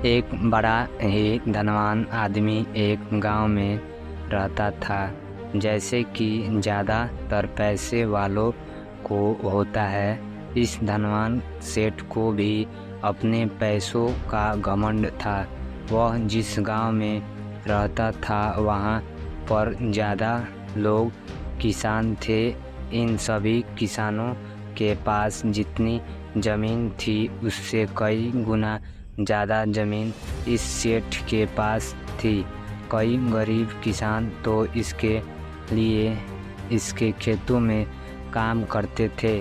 एक बड़ा ही धनवान आदमी एक गांव में रहता था। जैसे कि ज़्यादातर पैसे वालों को होता है, इस धनवान सेठ को भी अपने पैसों का घमंड था। वह जिस गांव में रहता था वहां पर ज़्यादा लोग किसान थे। इन सभी किसानों के पास जितनी ज़मीन थी उससे कई गुना ज़्यादा ज़मीन इस सेठ के पास थी। कई गरीब किसान तो इसके लिए इसके खेतों में काम करते थे।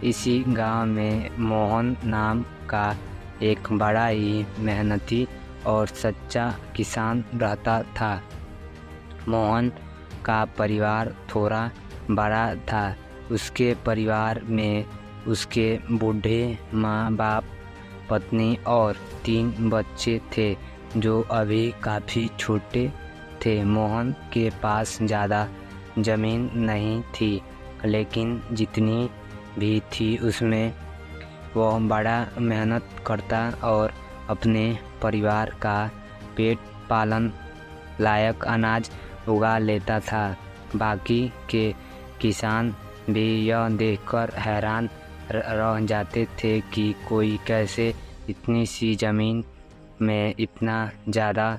इसी गांव में मोहन नाम का एक बड़ा ही मेहनती और सच्चा किसान रहता था। मोहन का परिवार थोड़ा बड़ा था। उसके परिवार में उसके बूढ़े माँ बाप, पत्नी और 3 बच्चे थे जो अभी काफ़ी छोटे थे। मोहन के पास ज़्यादा ज़मीन नहीं थी, लेकिन जितनी भी थी उसमें वह बड़ा मेहनत करता और अपने परिवार का पेट पालन लायक अनाज उगा लेता था। बाकी के किसान भी यह देखकर हैरान रह जाते थे कि कोई कैसे इतनी सी ज़मीन में इतना ज़्यादा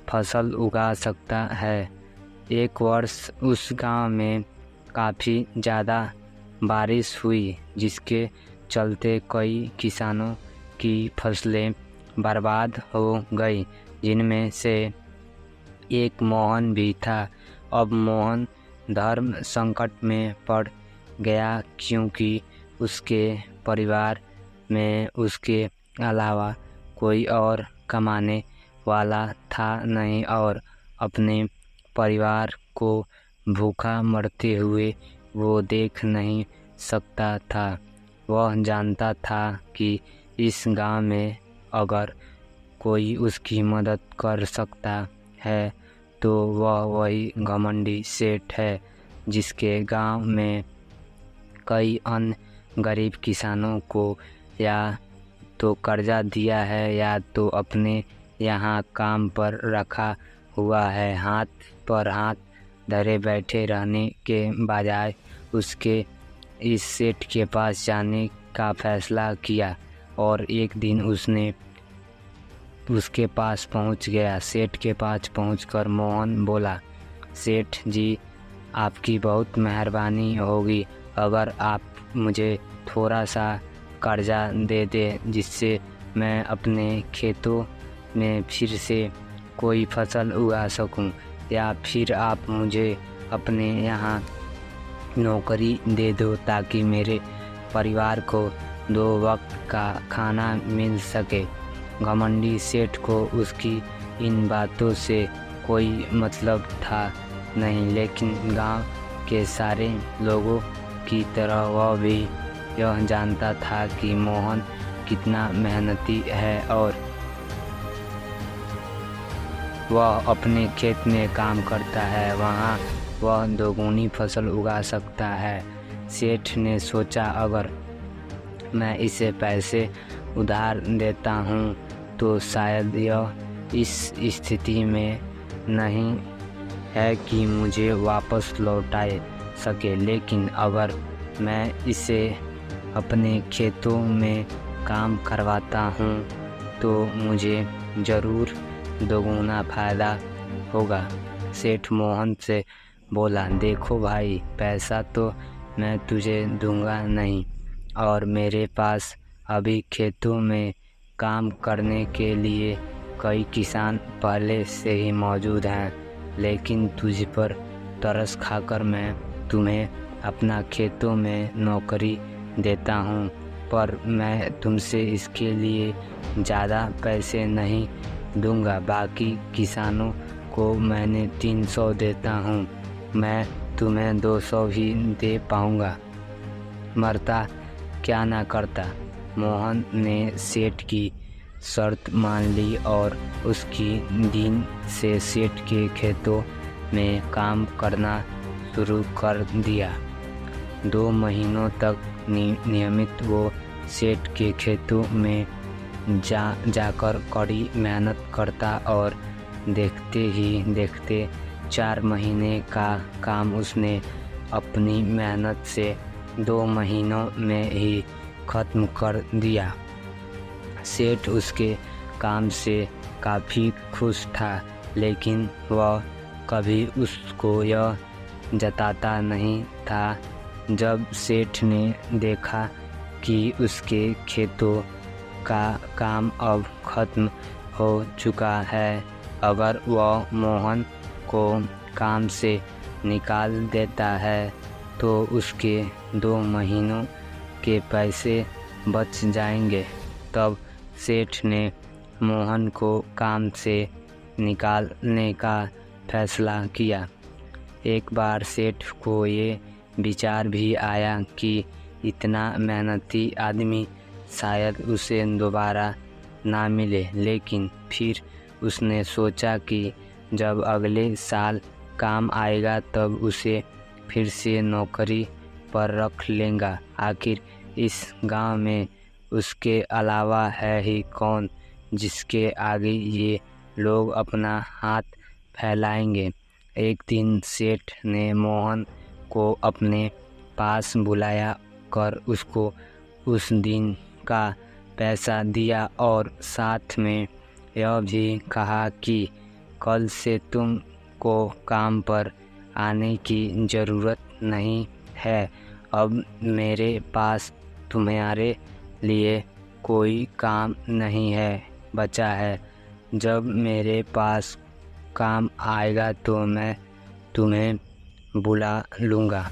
फसल उगा सकता है। एक वर्ष उस गांव में काफ़ी ज़्यादा बारिश हुई, जिसके चलते कई किसानों की फसलें बर्बाद हो गई, जिनमें से एक मोहन भी था। अब मोहन धर्म संकट में पड़ गया, क्योंकि उसके परिवार में उसके अलावा कोई और कमाने वाला था नहीं और अपने परिवार को भूखा मरते हुए वो देख नहीं सकता था। वह जानता था कि इस गांव में अगर कोई उसकी मदद कर सकता है तो वह वही घमंडी सेठ है, जिसके गांव में कई अन्य गरीब किसानों को या तो कर्जा दिया है या तो अपने यहाँ काम पर रखा हुआ है। हाथ पर हाथ धरे बैठे रहने के बजाय उसके इस सेठ के पास जाने का फैसला किया और एक दिन उसने उसके पास पहुंच गया। सेठ के पास पहुंचकर मोहन बोला, सेठ जी, आपकी बहुत मेहरबानी होगी अगर आप मुझे थोड़ा सा कर्जा दे दें, जिससे मैं अपने खेतों में फिर से कोई फसल उगा सकूं, या फिर आप मुझे अपने यहाँ नौकरी दे दो ताकि मेरे परिवार को 2 वक्त का खाना मिल सके। घमंडी सेठ को उसकी इन बातों से कोई मतलब था नहीं, लेकिन गांव के सारे लोगों की तरह वह भी यह जानता था कि मोहन कितना मेहनती है और वह अपने खेत में काम करता है, वहाँ वह 2 गुनी फसल उगा सकता है। सेठ ने सोचा, अगर मैं इसे पैसे उधार देता हूँ तो शायद यह इस स्थिति में नहीं है कि मुझे वापस लौटा सके, लेकिन अगर मैं इसे अपने खेतों में काम करवाता हूँ तो मुझे ज़रूर 2 गुना फ़ायदा होगा। सेठ मोहन से बोला, देखो भाई, पैसा तो मैं तुझे दूंगा नहीं और मेरे पास अभी खेतों में काम करने के लिए कई किसान पहले से ही मौजूद हैं, लेकिन तुझ पर तरस खाकर मैं तुम्हें अपना खेतों में नौकरी देता हूँ, पर मैं तुमसे इसके लिए ज़्यादा पैसे नहीं दूंगा। बाकी किसानों को मैंने 300 देता हूँ, मैं तुम्हें 200 ही दे पाऊँगा। मरता क्या ना करता। मोहन ने सेठ की शर्त मान ली और उसकी दिन से सेठ के खेतों में काम करना शुरू कर दिया। 2 महीनों तक नियमित वो सेठ के खेतों में जाकर कड़ी मेहनत करता और देखते ही देखते 4 महीने का काम उसने अपनी मेहनत से 2 महीनों में ही ख़त्म कर दिया। सेठ उसके काम से काफ़ी खुश था, लेकिन वह कभी उसको यह जताता नहीं था। जब सेठ ने देखा कि उसके खेतों का काम अब ख़त्म हो चुका है, अगर वह मोहन को काम से निकाल देता है तो उसके 2 महीनों के पैसे बच जाएंगे। तब सेठ ने मोहन को काम से निकालने का फैसला किया। एक बार सेठ को ये विचार भी आया कि इतना मेहनती आदमी शायद उसे दोबारा ना मिले, लेकिन फिर उसने सोचा कि जब अगले साल काम आएगा तब उसे फिर से नौकरी पर रख लेगा। आखिर इस गांव में उसके अलावा है ही कौन जिसके आगे ये लोग अपना हाथ फैलाएंगे। एक दिन सेठ ने मोहन को अपने पास बुलाया कर उसको उस दिन का पैसा दिया और साथ में यह भी कहा कि कल से तुमको काम पर आने की ज़रूरत नहीं है। अब मेरे पास तुम्हारे लिए कोई काम नहीं है बचा है। जब मेरे पास काम आएगा तो मैं तुम्हें बुला लूँगा।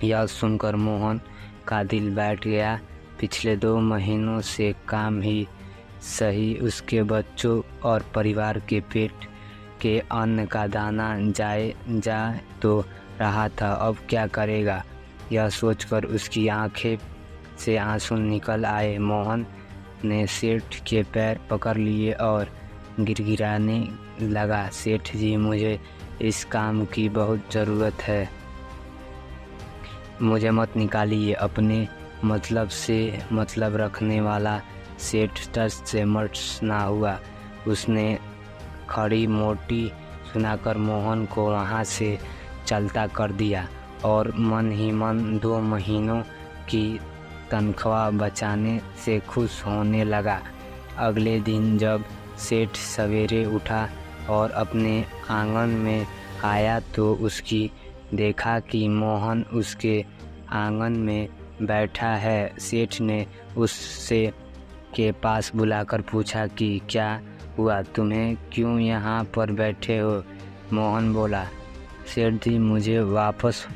यह सुनकर मोहन का दिल बैठ गया। पिछले 2 महीनों से काम ही सही उसके बच्चों और परिवार के पेट के अन्न का दाना जा तो रहा था, अब क्या करेगा। यह सोचकर उसकी आंखें से आंसू निकल आए। मोहन ने सेठ के पैर पकड़ लिए और गिड़गिड़ाने लगा, सेठ जी, मुझे इस काम की बहुत ज़रूरत है, मुझे मत निकालिए। अपने मतलब से मतलब रखने वाला सेठ टस से मट ना हुआ। उसने खड़ी मोटी सुनाकर मोहन को वहाँ से चलता कर दिया और मन ही मन 2 महीनों की तनख्वाह बचाने से खुश होने लगा। अगले दिन जब सेठ सवेरे उठा और अपने आंगन में आया तो उसकी देखा कि मोहन उसके आंगन में बैठा है। सेठ ने उससे के पास बुलाकर पूछा कि क्या हुआ, तुम्हें क्यों यहाँ पर बैठे हो। मोहन बोला, सेठ जी, मुझे वापस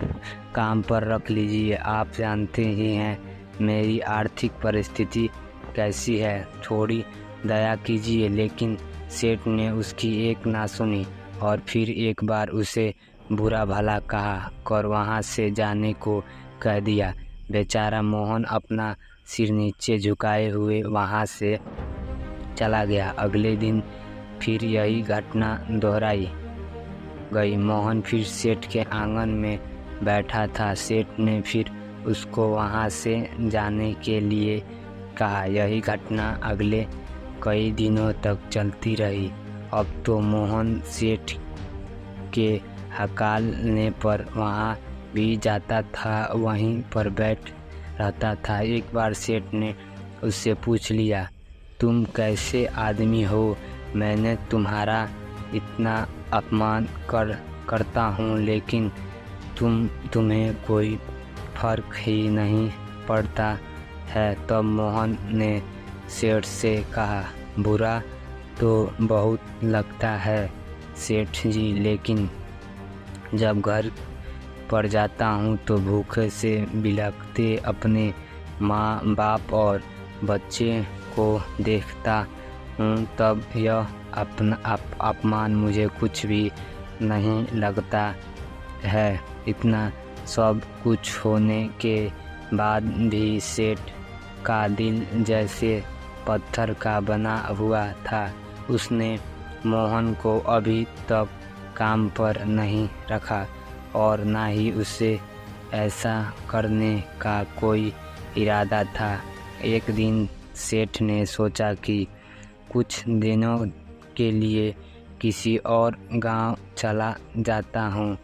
काम पर रख लीजिए। आप जानते ही हैं मेरी आर्थिक परिस्थिति कैसी है, थोड़ी दया कीजिए। लेकिन सेठ ने उसकी एक ना सुनी और फिर एक बार उसे बुरा भला कहा कर वहाँ से जाने को कह दिया। बेचारा मोहन अपना सिर नीचे झुकाए हुए वहाँ से चला गया। अगले दिन फिर यही घटना दोहराई गई। मोहन फिर सेठ के आंगन में बैठा था। सेठ ने फिर उसको वहाँ से जाने के लिए कहा। यही घटना अगले कई दिनों तक चलती रही। अब तो मोहन सेठ के हकालने पर वहाँ भी जाता था, वहीं पर बैठ रहता था। एक बार सेठ ने उससे पूछ लिया, तुम कैसे आदमी हो, मैंने तुम्हारा इतना अपमान करता हूँ लेकिन तुम्हें कोई फर्क ही नहीं पड़ता है। तब मोहन ने सेठ से कहा, बुरा तो बहुत लगता है सेठ जी, लेकिन जब घर पर जाता हूँ तो भूखे से बिलखते अपने माँ बाप और बच्चे को देखता हूँ, तब यह अपमान मुझे कुछ भी नहीं लगता है। इतना सब कुछ होने के बाद भी सेठ का दिल जैसे पत्थर का बना हुआ था। उसने मोहन को अभी तक काम पर नहीं रखा और ना ही उसे ऐसा करने का कोई इरादा था। एक दिन सेठ ने सोचा कि कुछ दिनों के लिए किसी और गांव चला जाता हूं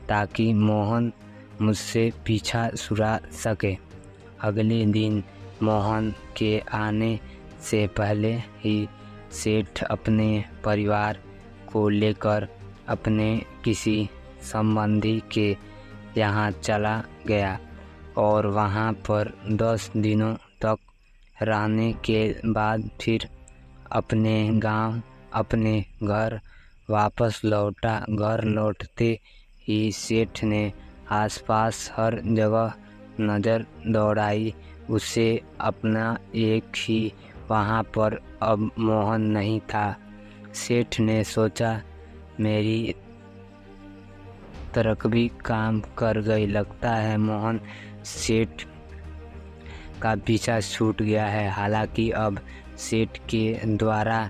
ताकि मोहन मुझसे पीछा छुड़ा सके। अगले दिन मोहन के आने से पहले ही सेठ अपने परिवार को लेकर अपने किसी संबंधी के यहाँ चला गया और वहाँ पर 10 दिनों तक रहने के बाद फिर अपने गांव अपने घर वापस लौटा। घर लौटते ही सेठ ने आसपास हर जगह नज़र दौड़ाई। उसे अपना एक ही वहाँ पर अब मोहन नहीं था। सेठ ने सोचा मेरी तरकीब काम कर गई, लगता है मोहन सेठ का पीछा छूट गया है। हालांकि अब सेठ के द्वारा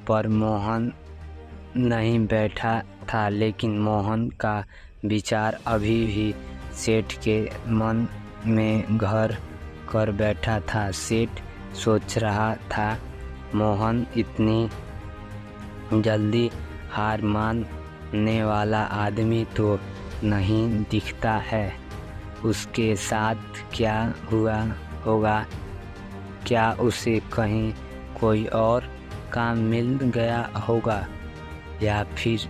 पर मोहन नहीं बैठा था, लेकिन मोहन का विचार अभी भी सेठ के मन में घर कर बैठा था। सेठ सोच रहा था मोहन इतनी जल्दी हार मानने वाला आदमी तो नहीं दिखता है। उसके साथ क्या हुआ होगा? क्या उसे कहीं कोई और काम मिल गया होगा या फिर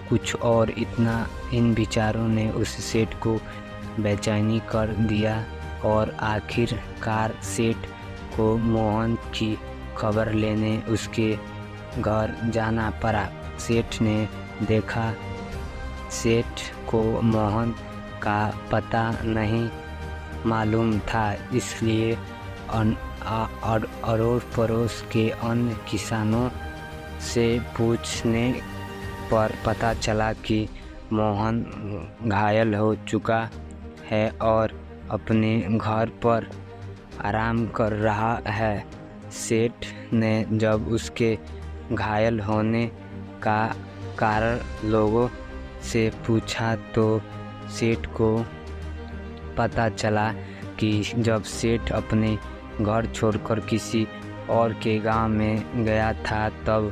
कुछ और? इन विचारों ने उस सेठ को बेचैनी कर दिया और आखिरकार सेठ को मोहन की खबर लेने उसके घर जाना पड़ा। सेठ ने देखा सेठ को मोहन का पता नहीं मालूम था, इसलिए अड़ोस पड़ोस के अन्य किसानों से पूछने पर पता चला कि मोहन घायल हो चुका है और अपने घर पर आराम कर रहा है। सेठ ने जब उसके घायल होने का कारण लोगों से पूछा तो सेठ को पता चला कि जब सेठ अपने घर छोड़कर किसी और के गांव में गया था तब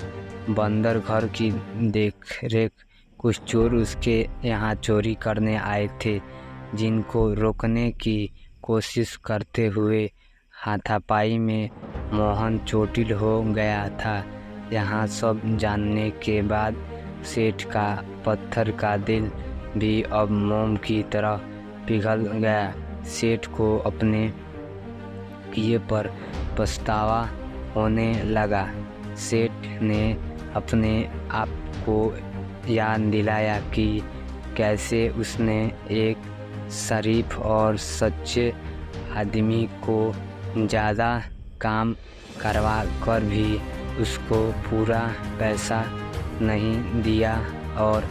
बंदर घर की देखरेख कुछ चोर उसके यहाँ चोरी करने आए थे, जिनको रोकने की कोशिश करते हुए हाथापाई में मोहन चोटिल हो गया था। यहाँ सब जानने के बाद सेठ का पत्थर का दिल भी अब मोम की तरह पिघल गया। सेठ को अपने किए पर पछतावा होने लगा। सेठ ने अपने आप को याद दिलाया कि कैसे उसने एक शरीफ और सच्चे आदमी को ज़्यादा काम करवा कर भी उसको पूरा पैसा नहीं दिया और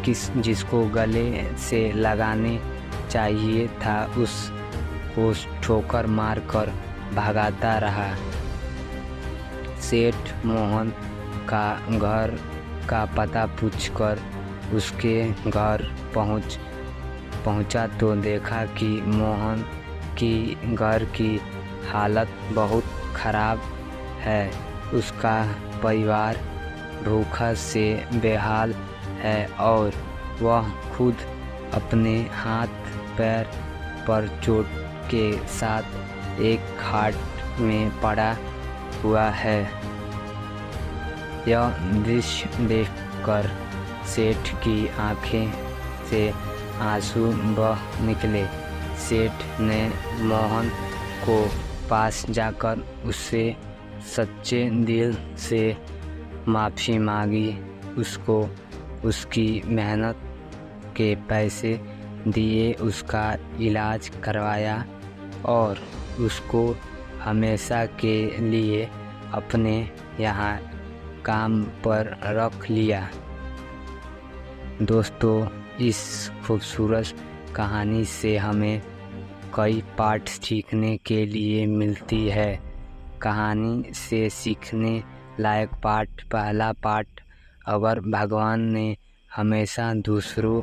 जिसको गले से लगाने चाहिए था उसको ठोकर मारकर भगाता रहा। सेठ मोहन का घर का पता पूछकर उसके घर पहुंचा तो देखा कि मोहन की घर की हालत बहुत खराब है। उसका परिवार भूख से बेहाल है और वह खुद अपने हाथ पैर पर चोट के साथ एक खाट में पड़ा हुआ है। यह दृश्य देखकर सेठ की आंखें से आंसू बह निकले। सेठ ने मोहन को पास जाकर उससे सच्चे दिल से माफ़ी मांगी, उसको उसकी मेहनत के पैसे दिए, उसका इलाज करवाया और उसको हमेशा के लिए अपने यहाँ काम पर रख लिया। दोस्तों, इस खूबसूरत कहानी से हमें कई पाठ सीखने के लिए मिलती है। कहानी से सीखने लायक पाठ, पहला पाठ, अगर भगवान ने हमेशा दूसरों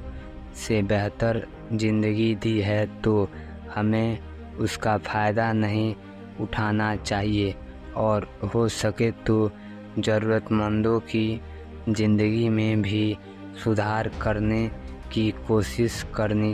से बेहतर ज़िंदगी दी है तो हमें उसका फ़ायदा नहीं उठाना चाहिए और हो सके तो ज़रूरतमंदों की ज़िंदगी में भी सुधार करने की कोशिश करनी